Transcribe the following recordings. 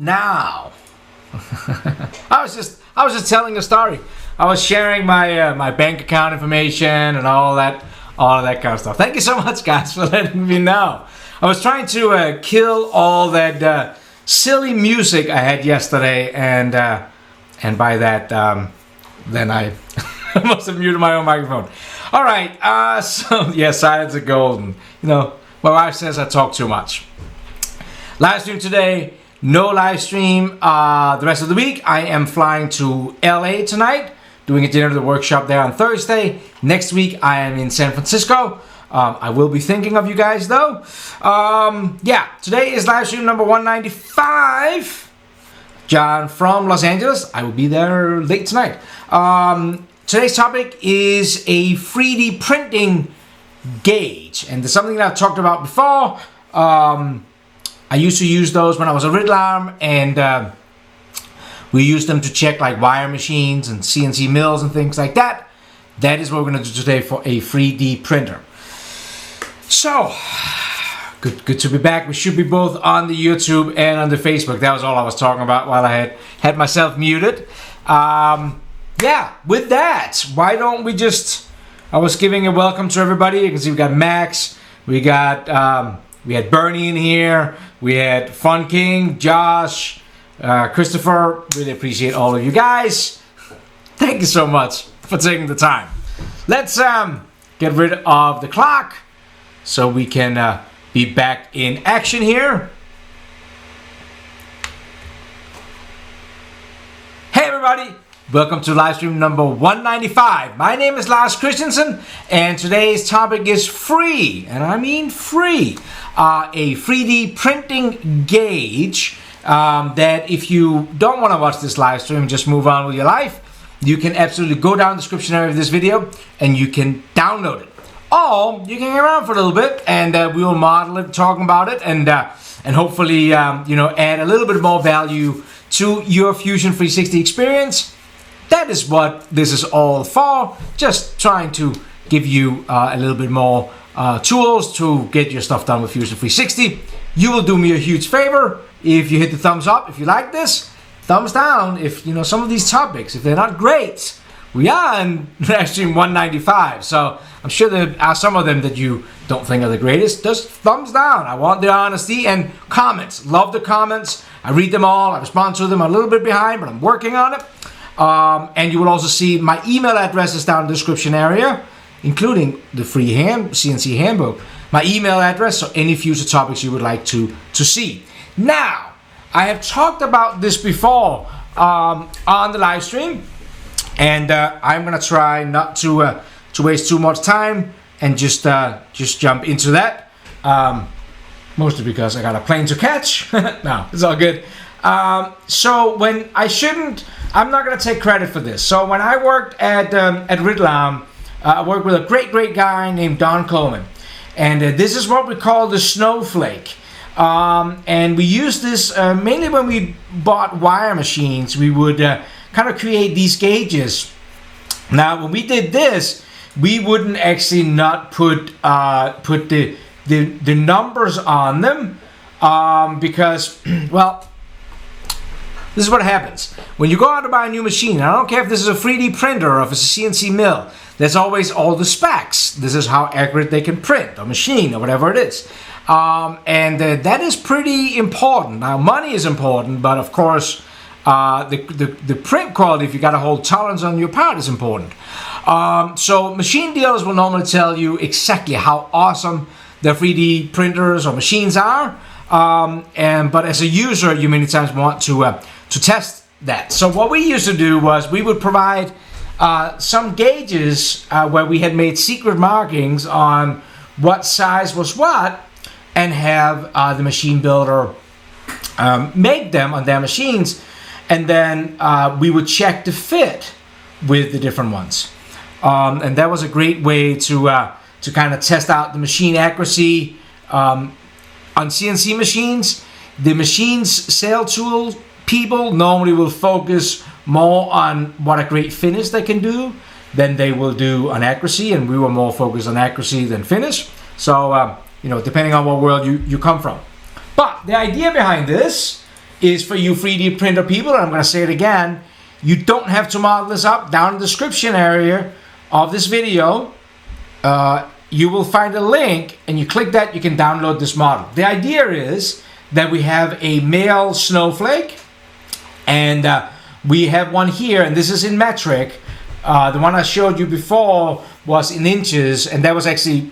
Now, I was just telling a story. I was sharing my my bank account information and all that kind of stuff. Thank you so much, guys, for letting me know. I was trying to kill all that silly music I had yesterday, and by that, then I must have muted my own microphone. All right, so yeah, silence is golden. You know, my wife says I talk too much. Live stream today. No live stream the rest of the week. I am flying to LA tonight, doing a dinner to the workshop there on Thursday. Next week I am in San Francisco. I will be thinking of you guys though. Yeah, today is live stream number 195. John from Los Angeles. I will be there late tonight. Today's topic is a 3D printing gauge, and there's something that I've talked about before. I used to use those when I was a riddle arm, and we used them to check like wire machines and CNC mills and things like that. That is what we're going to do today for a 3D printer. So, good to be back. We should be both on the YouTube and on the Facebook. That was all I was talking about while I had myself muted. Yeah, with that, why don't we just... I was giving a welcome to everybody. You can see we got Max, we had Bernie in here, we had Fun King, Josh, Christopher. Really appreciate all of you guys. Thank you so much for taking the time. Let's get rid of the clock so we can be back in action here. Hey everybody! Welcome to live stream number 195. My name is Lars Christensen, and today's topic is free, and I mean free. A 3D printing gauge that if you don't want to watch this live stream, just move on with your life, you can absolutely go down the description area of this video and you can download it. Or you can hang around for a little bit and we will model it, talking about it, and hopefully you know, add a little bit more value to your Fusion 360 experience. That is what this is all for. Just trying to give you a little bit more tools to get your stuff done with Fusion 360. You will do me a huge favor if you hit the thumbs up if you like this. Thumbs down if you know some of these topics, if they're not great. We are in live stream 195, so I'm sure there are some of them that you don't think are the greatest. Just thumbs down. I want the honesty, and comments. Love the comments. I read them all. I respond to them. I'm a little bit behind, but I'm working on it. And you will also see my email address is down in the description area, including the free CNC Handbook. My email address, so any future topics you would like to see. Now, I have talked about this before on the live stream, and I'm gonna try not to waste too much time and just jump into that. Mostly because I got a plane to catch. No, it's all good. So when I'm not gonna take credit for this. So when I worked at Riddle Arm, I worked with a great guy named Don Coleman, and this is what we call the snowflake. And we used this mainly when we bought wire machines. We would kind of create these gauges. Now, when we did this, we wouldn't actually not put the numbers on them because, well, this is what happens. When you go out to buy a new machine, I don't care if this is a 3D printer or if it's a CNC mill, there's always all the specs. This is how accurate they can print, or machine, or whatever it is. And that is pretty important. Now, money is important, but of course, the print quality, if you got a whole tolerance on your part, is important. So machine dealers will normally tell you exactly how awesome the 3D printers or machines are. But as a user, you many times want to test that. So what we used to do was we would provide some gauges where we had made secret markings on what size was what, and have the machine builder make them on their machines, and then we would check the fit with the different ones. And that was a great way to kind of test out the machine accuracy. On CNC machines, the machine's sale tool people normally will focus more on what a great finish they can do than they will do on accuracy, and we were more focused on accuracy than finish. So, you know, depending on what world you come from. But the idea behind this is for you 3D printer people, and I'm going to say it again, you don't have to model this up. Down in the description area of this video, you will find a link, and you click that, you can download this model. The idea is that we have a male snowflake, and we have one here, and this is in metric. The one I showed you before was in inches, and that was actually,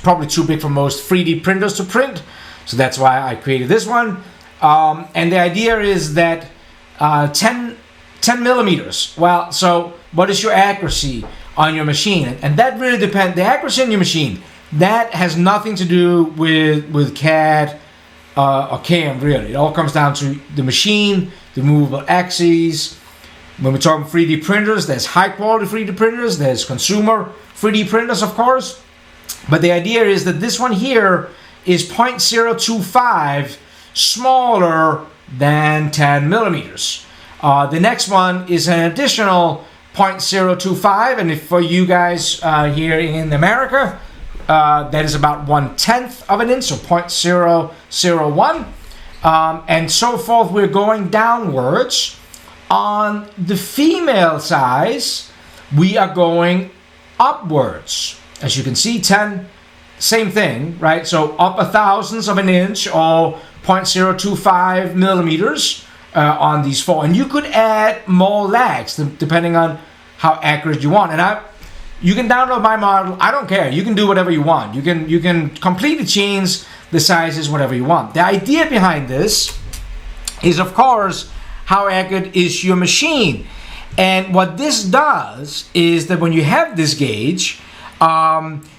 probably too big for most 3D printers to print. So that's why I created this one. And the idea is that 10 millimeters. Well, so what is your accuracy on your machine? And that really depends. The accuracy on your machine, that has nothing to do with CAD or CAM, really. It all comes down to the machine, the movable axes. When we're talking 3D printers, there's high quality 3D printers, there's consumer 3D printers, of course. But the idea is that this one here is 0.025 smaller than 10 millimeters. The next one is an additional 0.025, and if for you guys here in America, that is about 1/10 of an inch, so 0.001. And so forth, we're going downwards. On the female size, we are going upwards. As you can see, 10, same thing, right? So up a thousandth of an inch, or 0.025 millimeters on these four. And you could add more lags depending on how accurate you want. And you can download my model. I don't care. You can do whatever you want. You can completely change the sizes, whatever you want. The idea behind this is, of course, how accurate is your machine. And what this does is that when you have this gauge,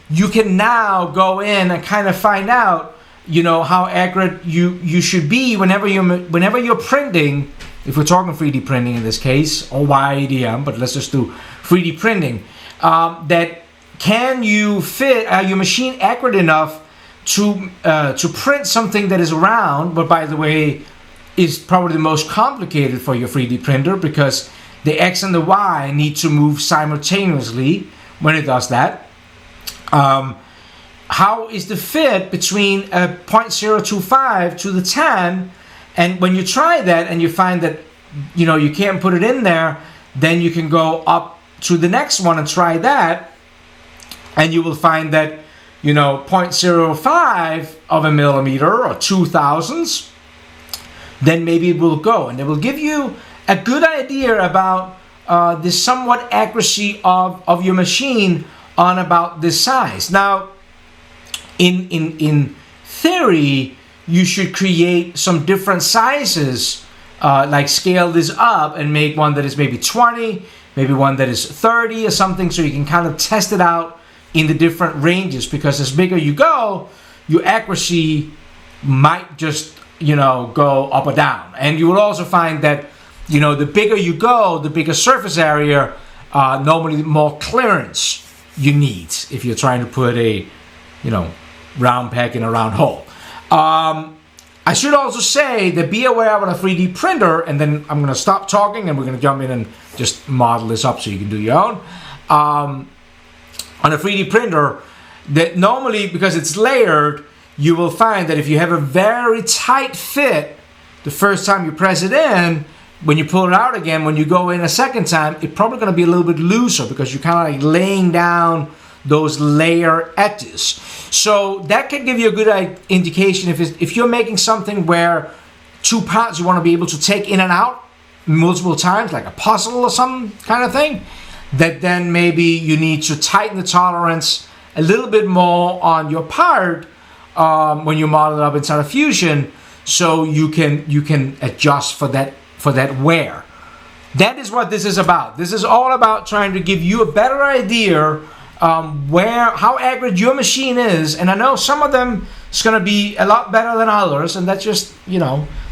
you can now go in and kind of find out, how accurate you should be whenever you're printing. If we're talking 3D printing in this case, or YADM, but let's just do 3D printing. That can you fit your machine accurate enough to print something that is round, but by the way, is probably the most complicated for your 3D printer, because the X and the Y need to move simultaneously when it does that. How is the fit between a 0.025 to the 10? And when you try that and you find that you can't put it in there, then you can go up to the next one and try that, and you will find that 0.05 of a millimeter, or 0.002, then maybe it will go, and it will give you a good idea about the somewhat accuracy of your machine on about this size. Now, in theory, you should create some different sizes, like scale this up and make one that is maybe 20, maybe one that is 30 or something, so you can kind of test it out in the different ranges, because as bigger you go, your accuracy might just go up or down. And you will also find that the bigger you go, the bigger surface area, normally more clearance you need if you're trying to put a round peg in a round hole. I should also say that be aware of a 3D printer, and then I'm going to stop talking and we're going to jump in and just model this up so you can do your own. On a 3D printer, that normally, because it's layered, you will find that if you have a very tight fit the first time you press it in, when you pull it out again, when you go in a second time, it's probably going to be a little bit looser, because you're kind of like laying down those layer edges. So that can give you a good indication if you're making something where 2 parts you want to be able to take in and out multiple times, like a puzzle or some kind of thing, that then maybe you need to tighten the tolerance a little bit more on your part when you model it up inside of Fusion, so you can adjust for that wear. That is what this is about. This is all about trying to give you a better idea how accurate your machine is. And I know some of them is going to be a lot better than others, and that's just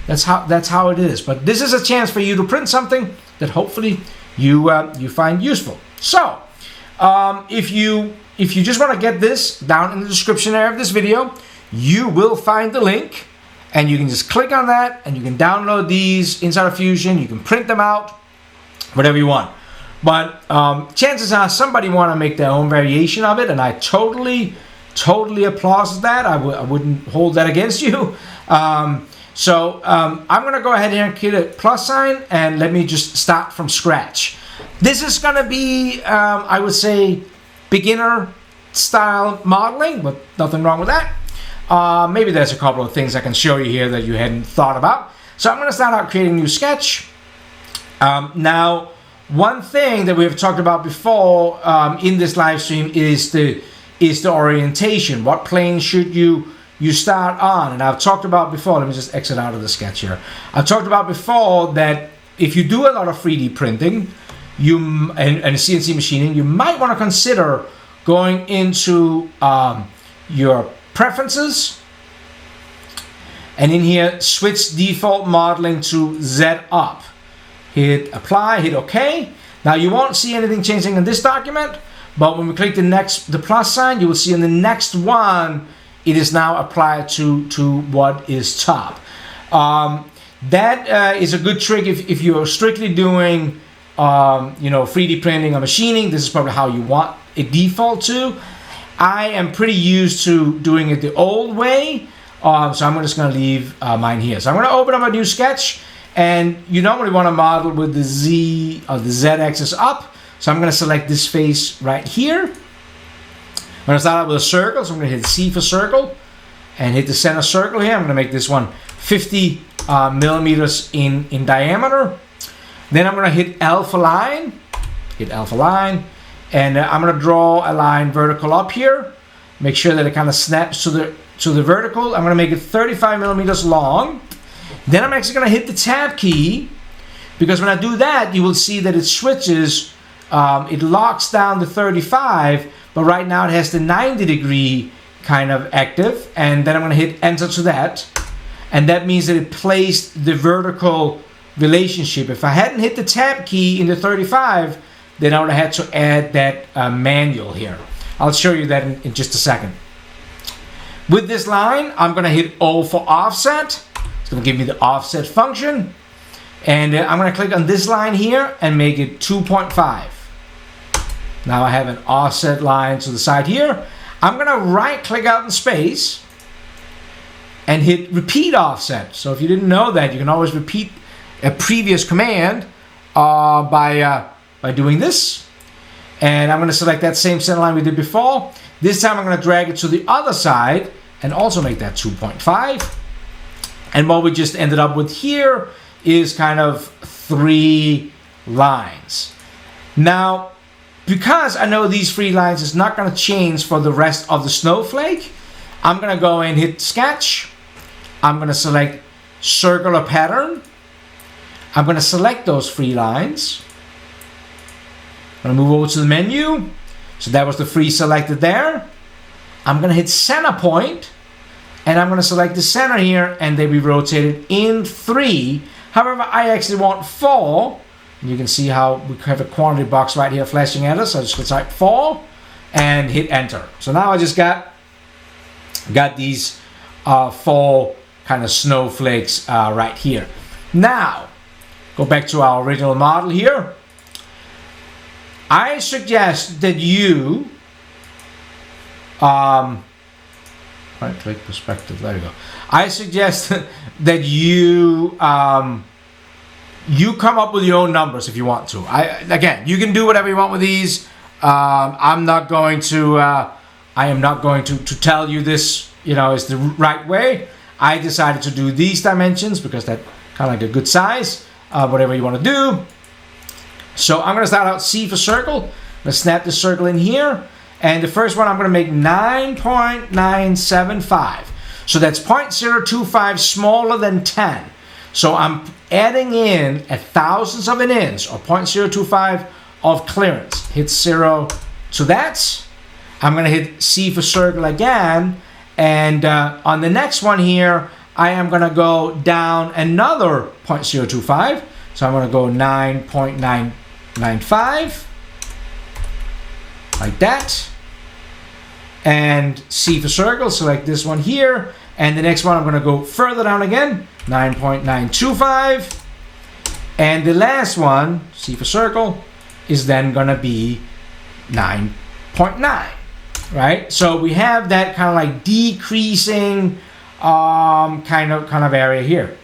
that's how it is. But this is a chance for you to print something that hopefully you find useful. So if you just want to get this, down in the description area of this video, you will find the link, and you can just click on that and you can download these inside of Fusion. You can print them out, whatever you want. But chances are somebody want to make their own variation of it, and I totally applaud that. I wouldn't hold that against you. So I'm going to go ahead and hit a plus sign, and let me just start from scratch. This is going to be, I would say, beginner style modeling, but nothing wrong with that. Maybe there's a couple of things I can show you here that you hadn't thought about. So I'm going to start out creating a new sketch. Now, one thing that we've talked about before in this live stream is the orientation. What plane should you start on? And I've talked about before, let me just exit out of the sketch here. I've talked about before that if you do a lot of 3D printing and CNC machining, you might want to consider going into your preferences, and in here switch default modeling to Z up. Hit apply, hit OK. Now you won't see anything changing in this document, but when we click the plus sign, you will see in the next one it is now applied to what is top. That is a good trick if you're strictly doing 3D printing or machining. This is probably how you want it default to. I am pretty used to doing it the old way, so I'm just going to leave mine here. So I'm going to open up a new sketch, and you normally want to model with the Z or the Z axis up. So I'm going to select this face right here. I'm going to start out with a circle, so I'm going to hit C for circle and hit the center circle here. I'm going to make this one 50 millimeters in diameter. Then I'm going to hit L for line, and I'm going to draw a line vertical up here. Make sure that it kind of snaps to the vertical. I'm going to make it 35 millimeters long. Then I'm actually going to hit the tab key, because when I do that, you will see that it switches. It locks down to 35, but right now it has the 90 degree kind of active. And then I'm going to hit enter to that. And that means that it placed the vertical relationship. If I hadn't hit the tab key in the 35, then I would have had to add that manual here. I'll show you that in just a second. With this line, I'm going to hit O for offset. It's going to give me the offset function. And I'm going to click on this line here and make it 2.5. Now I have an offset line to the side here. I'm going to right click out in space and hit repeat offset. So if you didn't know that, you can always repeat a previous command by doing this. And I'm going to select that same center line we did before. This time I'm going to drag it to the other side and also make that 2.5. And what we just ended up with here is kind of 3 lines. Now, because I know these 3 lines is not going to change for the rest of the snowflake, I'm going to go and hit sketch. I'm going to select circular pattern. I'm going to select those 3 lines. I'm going to move over to the menu. So that was the 3 selected there. I'm going to hit center point, and I'm going to select the center here, and they be rotated in 3. However, I actually want 4. You can see how we have a quantity box right here flashing at us. So I'm just going to type 4 and hit enter. So now I just got these 4 kind of snowflakes right here. Now, go back to our original model here. I suggest that you right click perspective, there you go. I suggest that you come up with your own numbers if you want to. Again, you can do whatever you want with these. I am not going to tell you this, is the right way. I decided to do these dimensions because that kind of like a good size. Whatever you want to do. So I'm going to start out C for circle. I'm going to snap the circle in here. And the first one I'm going to make 9.975. So that's 0.025 smaller than 10. So I'm adding in a thousandth of an inch, or 0.025 of clearance. Hit 0 to that. I'm going to hit C for circle again. And on the next one here, I am going to go down another 0.025. So I'm going to go 9.995. Like that. And C for circle, select this one here. And the next one I'm going to go further down again, 9.925. And the last one, C for circle, is then going to be 9.9, right? So we have that kind of like decreasing kind of area here.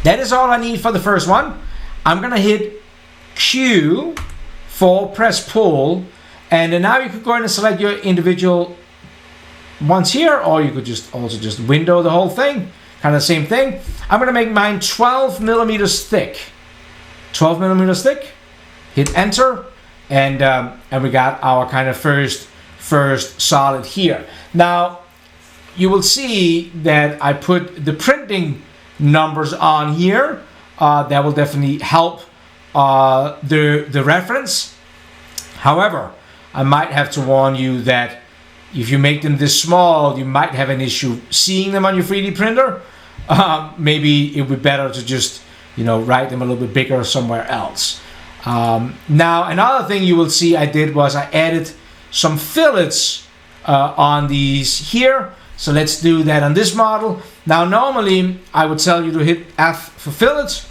That is all I need for the first one. I'm gonna hit Q for press pull, and then now you could go ahead and select your individual ones here, or you could just also just window the whole thing, kind of the same thing. I'm gonna make mine 12 millimeters thick. 12 millimeters thick. Hit enter, and we got our kind of first solid here. Now you will see that I put the printing numbers on here. That will definitely help the reference. However, I might have to warn you that if you make them this small, you might have an issue seeing them on your 3D printer. Maybe it would be better to just, write them a little bit bigger somewhere else. Now, another thing you will see I did was I added some fillets on these here. So let's do that on this model. Now, normally I would tell you to hit F for fillets,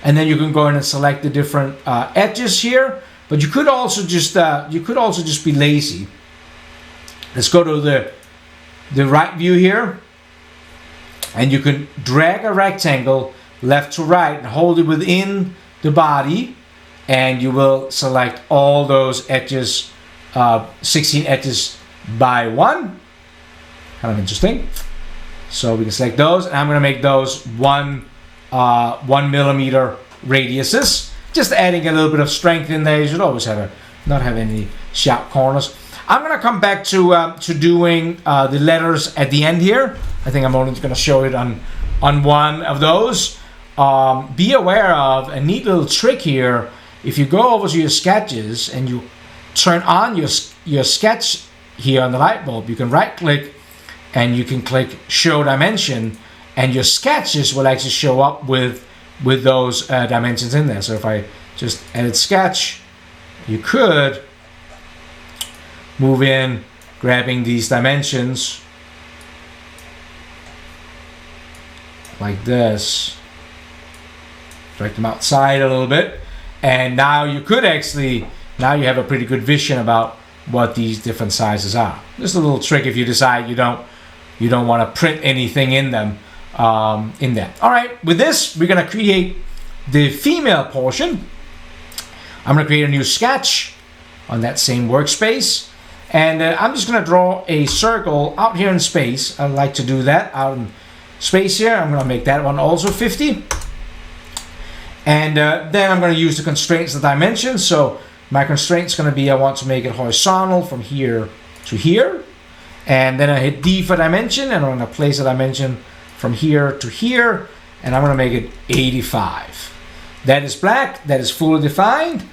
and then you can go in and select the different edges here. But you could also just be lazy. Let's go to the right view here, and you can drag a rectangle left to right and hold it within the body, and you will select all those edges, 16 edges by one. Kind of interesting. So we can select those, and I'm going to make those 1 millimeter radiuses. Just adding a little bit of strength in there. You should always not have any sharp corners. I'm going to come back to doing the letters at the end here. I think I'm only going to show it on one of those. Be aware of a neat little trick here. If you go over to your sketches and you turn on your sketch here on the light bulb, you can right click and you can click show dimension, and your sketches will actually show up with those dimensions in there. So if I just edit sketch, you could move in, grabbing these dimensions like this, drag them outside a little bit, and now you have a pretty good vision about what these different sizes are. Just a little trick if you decide you don't want to print anything in them. In that. All right, with this, we're going to create the female portion. I'm going to create a new sketch on that same workspace, and I'm just going to draw a circle out here in space. I like to do that out in space here. I'm going to make that one also 50, and then I'm going to use the constraints, the dimensions. So my constraint's going to be I want to make it horizontal from here to here, and then I hit D for dimension, and I'm going to place a dimension from here to here, and I'm going to make it 85. That is black. That is fully defined.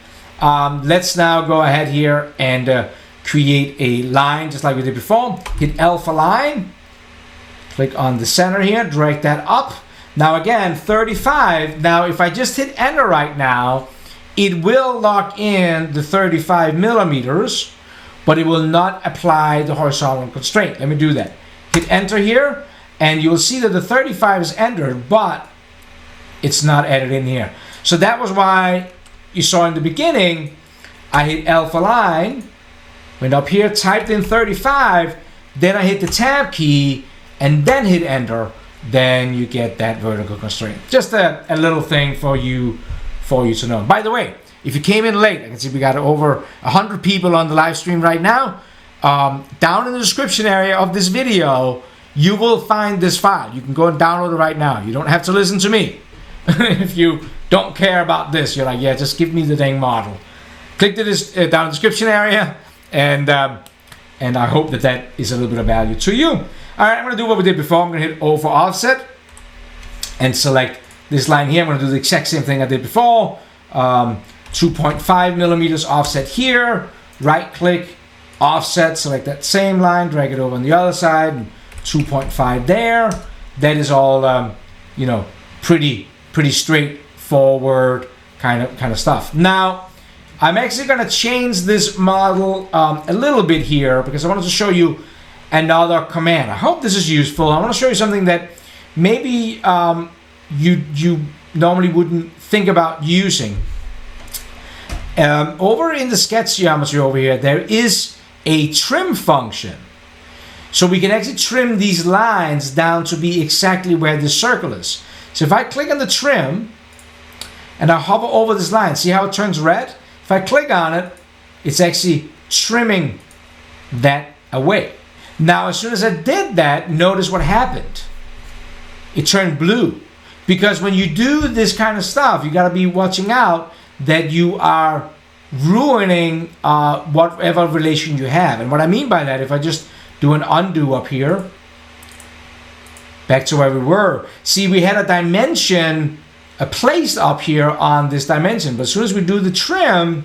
Let's now go ahead here and create a line just like we did before. Hit L for line. Click on the center here. Drag that up. Now again, 35. Now if I just hit enter right now, it will lock in the 35 millimeters, but it will not apply the horizontal constraint. Let me do that. Hit enter here, and you'll see that the 35 is entered, but it's not added in here. So that was why you saw in the beginning, I hit L for line, went up here, typed in 35, then I hit the tab key, and then hit enter. Then you get that vertical constraint. Just a little thing for you to know. By the way, if you came in late, I can see we got over 100 people on the live stream right now. Down in the description area of this video, you will find this file. You can go and download it right now. You don't have to listen to me. If you don't care about this, you're like, yeah, just give me the dang model. Click to this down in the description area, and I hope that is a little bit of value to you. All right, I'm going to do what we did before. I'm going to hit O for offset and select this line here. I'm going to do the exact same thing I did before. 2.5 millimeters offset here. Right click, offset, select that same line, drag it over on the other side, and 2.5 there. That is all, pretty straightforward kind of stuff. Now, I'm actually going to change this model a little bit here because I wanted to show you another command. I hope this is useful. I want to show you something that maybe you normally wouldn't think about using. Over in the sketch geometry over here, there is a trim function. So we can actually trim these lines down to be exactly where the circle is. So if I click on the trim and I hover over this line, see how it turns red? If I click on it, it's actually trimming that away. Now, as soon as I did that, notice what happened. It turned blue. Because when you do this kind of stuff, you got to be watching out that you are ruining whatever relation you have. And what I mean by that, if I just do an undo up here, back to where we were. See, we had a dimension placed up here on this dimension, but as soon as we do the trim,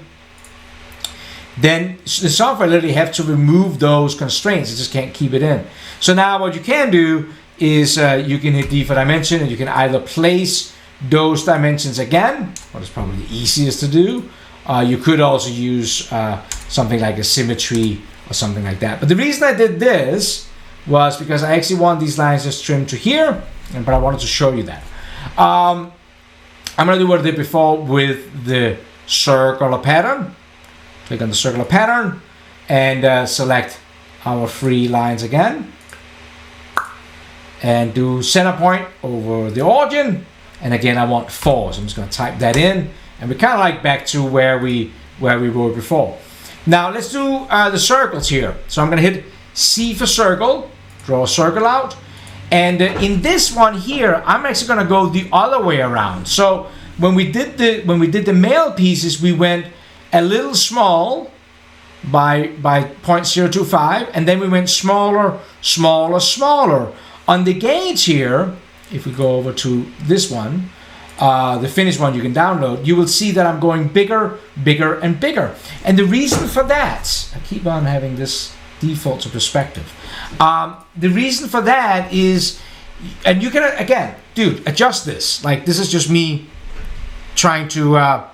then the software literally have to remove those constraints. It just can't keep it in. So now what you can do is you can hit D for dimension, and you can either place those dimensions again, what is probably the easiest to do. You could also use something like a symmetry or something like that. But the reason I did this was because I actually want these lines just trimmed to here, but I wanted to show you that. I'm going to do what I did before with the circular pattern. Click on the circular pattern and select our free lines again. And do center point over the origin. And again, I want 4, so I'm just going to type that in. And we're kind of like back to where we were before. Now let's do the circles here. So I'm going to hit C for circle, draw a circle out. And in this one here, I'm actually going to go the other way around. So when we did the male pieces, we went a little small by 0.025, and then we went smaller, smaller, smaller. On the gauge here, if we go over to this one, the finished one you can download, you will see that I'm going bigger, bigger, and bigger. And the reason for that, I keep on having this default to perspective. The reason for that is, and you can, again, dude, adjust this. Like, this is just me trying to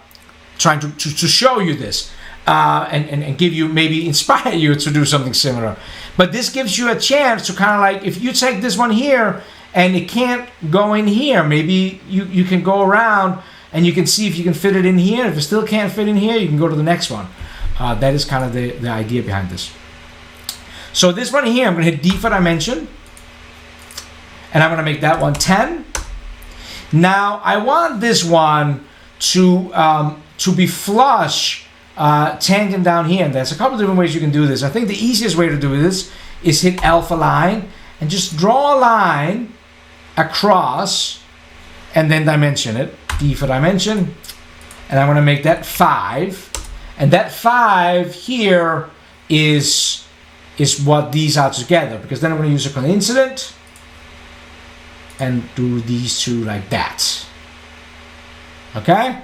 show you this and give you, maybe inspire you to do something similar. But this gives you a chance to kind of like, if you take this one here and it can't go in here, maybe you can go around and you can see if you can fit it in here. If it still can't fit in here, you can go to the next one. That is kind of the idea behind this. So this one here, I'm going to hit D for dimension, and I'm going to make that one 10. Now I want this one to be flush, tangent down here, and there's a couple different ways you can do this. I think the easiest way to do this is hit alpha line and just draw a line across and then dimension it. D for dimension, and I'm going to make that 5, and that 5 here is what these are together, because then I'm going to use a coincident and do these two like that. Okay,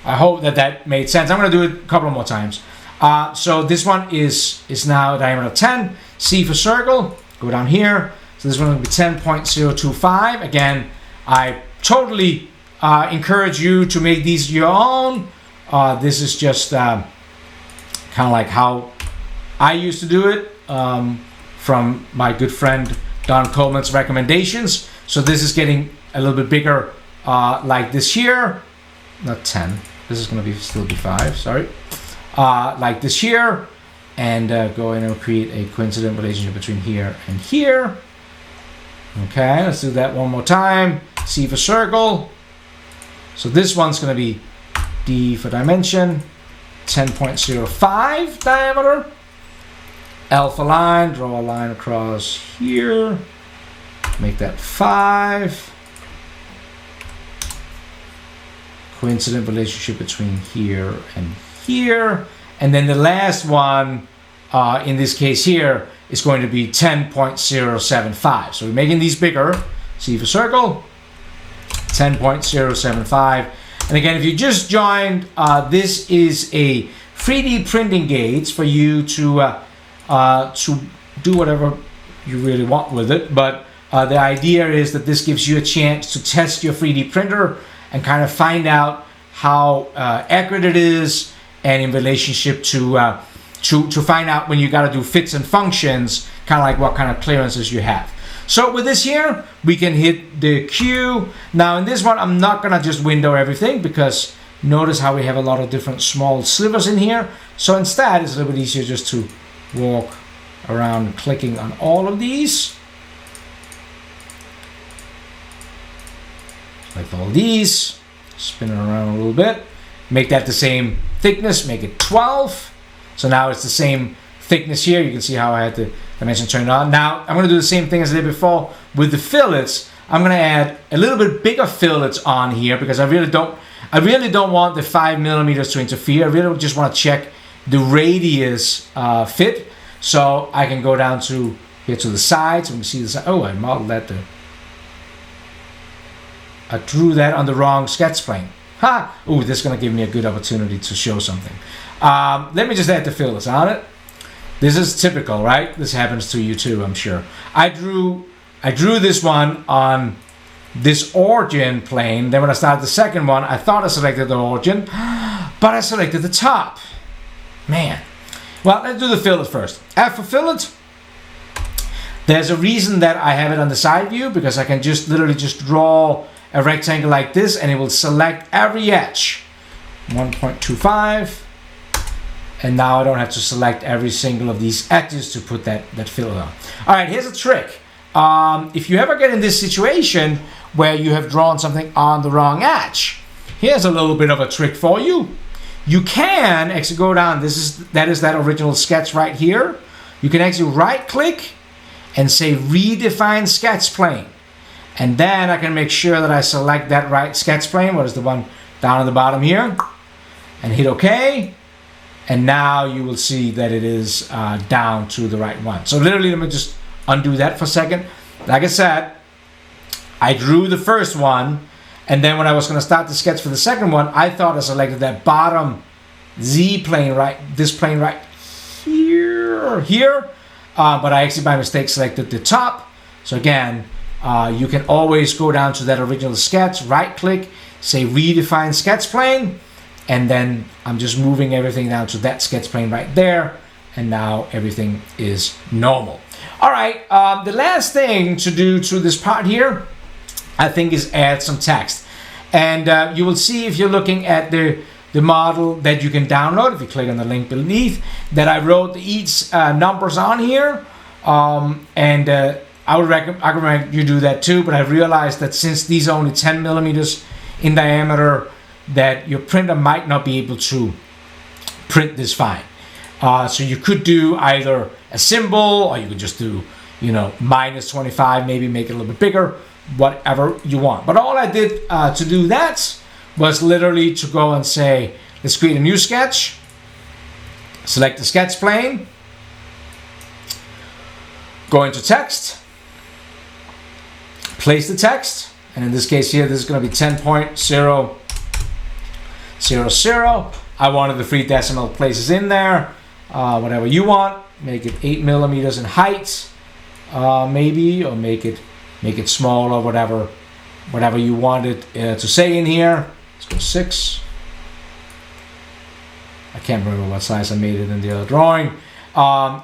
I hope that made sense. I'm going to do it a couple more times. So this one is now diameter 10. C for circle, go down here. So this one will be 10.025. Again, I totally encourage you to make these your own. This is just kind of like how I used to do it, from my good friend Don Coleman's recommendations. So this is getting a little bit bigger, like this here. Not 10. This is going to still be 5. Sorry. Like this here, and go in and create a coincident relationship between here and here. Okay, let's do that one more time. C for circle. So this one's going to be D for dimension, 10.05 diameter. Alpha line, draw a line across here. Make that 5. Coincident relationship between here and here. And then the last one, in this case here, is going to be 10.075. So we're making these bigger. C for circle, 10.075. And again, if you just joined, this is a 3D printing gauge for you to do whatever you really want with it. But the idea is that this gives you a chance to test your 3D printer and kind of find out how accurate it is, and in relationship to find out when you got to do fits and functions, kind of like what kind of clearances you have. So with this here, we can hit the Q. Now in this one, I'm not gonna just window everything, because notice how we have a lot of different small slivers in here. So instead, it's a little bit easier just to walk around clicking on all of these. Select all these, spin it around a little bit, make that the same thickness, make it 12. So now it's the same thickness here. You can see how I had the dimension turned on. Now I'm going to do the same thing as I did before with the fillets. I'm going to add a little bit bigger fillets on here because I really don't want the 5 millimeters to interfere. I really just want to check the radius fit. So I can go down to here to the sides and we see this. Oh, I modeled that there. I drew that on the wrong sketch plane. Ha! Ooh, this is going to give me a good opportunity to show something. Let me just add the fillets on it. This is typical, right? This happens to you too, I'm sure. I drew this one on this origin plane. Then when I started the second one, I thought I selected the origin, but I selected the top. Man. Well, let's do the fillet first. For fillet, there's a reason that I have it on the side view, because I can just literally just draw a rectangle like this and it will select every edge. 1.25. And now I don't have to select every single of these edges to put that fillet on. All right, here's a trick. If you ever get in this situation where you have drawn something on the wrong edge, here's a little bit of a trick for you. You can actually go down. That is that original sketch right here. You can actually right click and say redefine sketch plane. And then I can make sure that I select that right sketch plane, what is the one down at the bottom here, and hit OK. And now you will see that it is down to the right one. So literally, let me just undo that for a second. Like I said, I drew the first one, and then when I was going to start the sketch for the second one, I thought I selected that bottom Z plane, right? This plane right here. But I actually by mistake selected the top. So again, you can always go down to that original sketch, right click, say redefine sketch plane, and then I'm just moving everything down to that sketch plane right there, and now everything is normal. All right, the last thing to do to this part here, I think, is add some text. And you will see if you're looking at the model that you can download, if you click on the link beneath, that I wrote each numbers on here. I would recommend you do that too, but I realized that since these are only 10 millimeters in diameter, that your printer might not be able to print this fine. So you could do either a symbol, or you could just do, minus 25, maybe make it a little bit bigger, whatever you want. But all I did to do that was literally to go and say, let's create a new sketch, select the sketch plane, go into text, place the text, and in this case here, this is going to be 10.000. I wanted the 3 decimal places in there, whatever you want. Make it 8 millimeters in height, maybe, or make it small, or whatever you want it to say in here. Let's go 6. I can't remember what size I made it in the other drawing.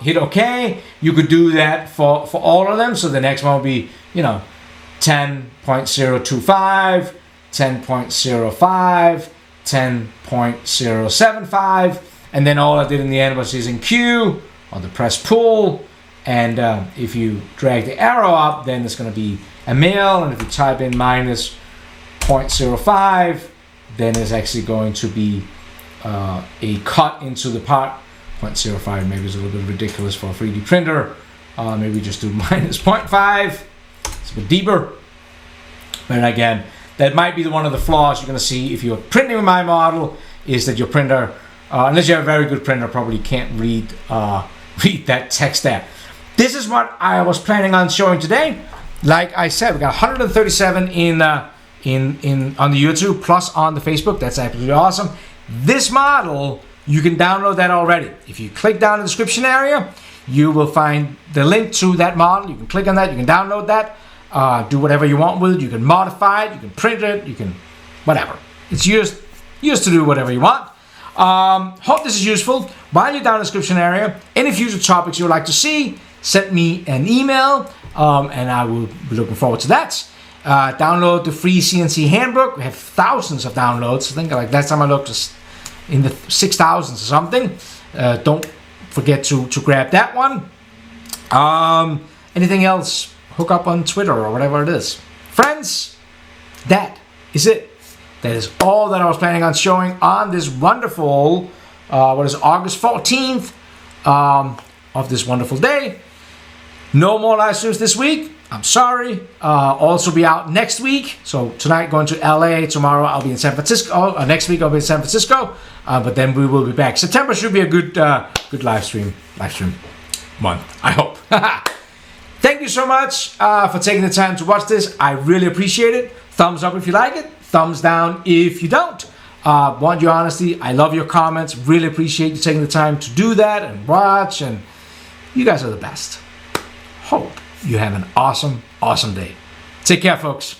Hit OK. You could do that for all of them. So the next one will be, 10.025, 10.05, 10.075, and then all I did in the end was using Q or the press pull, and if you drag the arrow up, then it's going to be a mil, and if you type in minus 0.05, then it's actually going to be a cut into the part. 0.05 maybe is a little bit ridiculous for a 3D printer. Maybe just do minus 0.5. It's a bit deeper. But again, that might be one of the flaws you're going to see if you're printing with my model, is that your printer, unless you have a very good printer, probably can't read that text there. This is what I was planning on showing today. Like I said, we got 137 on the YouTube plus on the Facebook. That's absolutely awesome. This model, you can download that already. If you click down in the description area, you will find the link to that model. You can click on that. You can download that. Do whatever you want with it. You can modify it. You can print it. You can whatever. It's used to do whatever you want. Hope this is useful. While you're down in the description area, any future topics you would like to see, send me an email, and I will be looking forward to that. Download the free CNC Handbook. We have thousands of downloads. I think like last time I looked, was in the 6,000s or something. Don't forget to grab that one. Anything else? Hook up on Twitter or whatever it is. Friends, that is it. That is all that I was planning on showing on this wonderful, August 14th of this wonderful day. No more live streams this week. I'm sorry. Also be out next week. So tonight going to LA. Tomorrow I'll be in San Francisco. Next week I'll be in San Francisco. But then we will be back. September should be a good live stream month, I hope. Thank you so much for taking the time to watch this. I really appreciate it. Thumbs up if you like it. Thumbs down if you don't. Want your honesty. I love your comments. Really appreciate you taking the time to do that and watch. And you guys are the best. Hope you have an awesome, awesome day. Take care, folks.